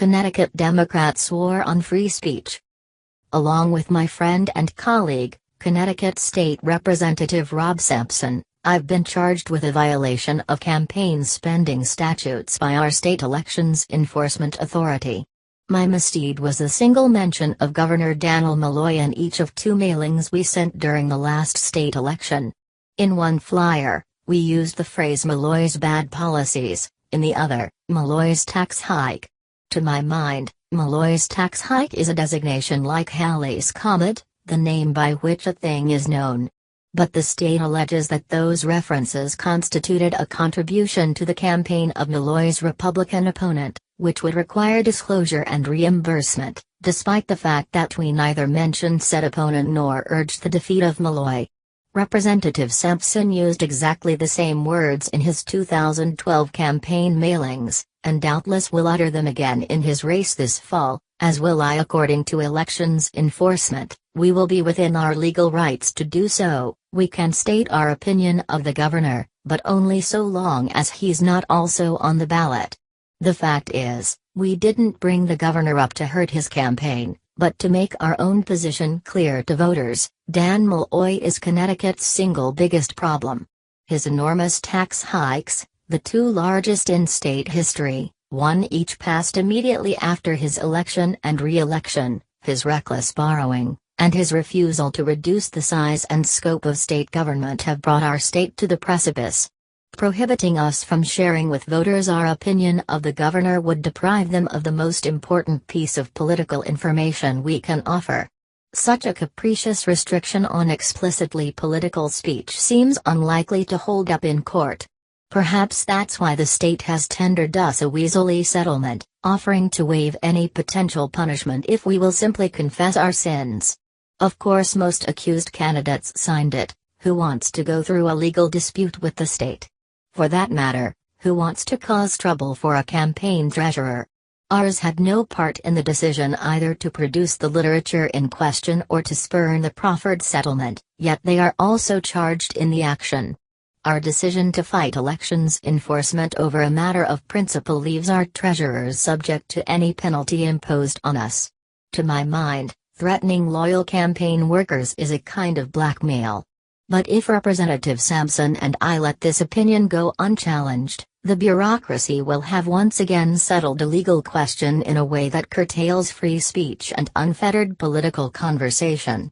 Connecticut Democrat swore on free speech. Along with my friend and colleague, Connecticut State Representative Rob Sampson, I've been charged with a violation of campaign spending statutes by our state elections enforcement authority. My misdeed was a single mention of Governor Daniel Malloy in each of 2 mailings we sent during the last state election. In one flyer, we used the phrase Malloy's bad policies, in the other, Malloy's tax hike. To my mind, Malloy's tax hike is a designation like Halley's comet, the name by which a thing is known. But the state alleges that those references constituted a contribution to the campaign of Malloy's Republican opponent, which would require disclosure and reimbursement, despite the fact that we neither mentioned said opponent nor urged the defeat of Malloy. Representative Sampson used exactly the same words in his 2012 campaign mailings, and doubtless will utter them again in his race this fall, as will I. According to elections enforcement, we will be within our legal rights to do so. We can state our opinion of the governor, but only so long as he's not also on the ballot. The fact is, we didn't bring the governor up to hurt his campaign, but to make our own position clear to voters. Dan Malloy is Connecticut's single biggest problem. His enormous tax hikes, the 2 largest in state history, one each passed immediately after his election and re-election, his reckless borrowing, and his refusal to reduce the size and scope of state government have brought our state to the precipice. Prohibiting us from sharing with voters our opinion of the governor would deprive them of the most important piece of political information we can offer. Such a capricious restriction on explicitly political speech seems unlikely to hold up in court. Perhaps that's why the state has tendered us a weaselly settlement, offering to waive any potential punishment if we will simply confess our sins. Of course, most accused candidates signed it. Who wants to go through a legal dispute with the state? For that matter, who wants to cause trouble for a campaign treasurer? Ours had no part in the decision either to produce the literature in question or to spurn the proffered settlement, yet they are also charged in the action. Our decision to fight elections enforcement over a matter of principle leaves our treasurers subject to any penalty imposed on us. To my mind, threatening loyal campaign workers is a kind of blackmail. But if Representative Sampson and I let this opinion go unchallenged, the bureaucracy will have once again settled a legal question in a way that curtails free speech and unfettered political conversation.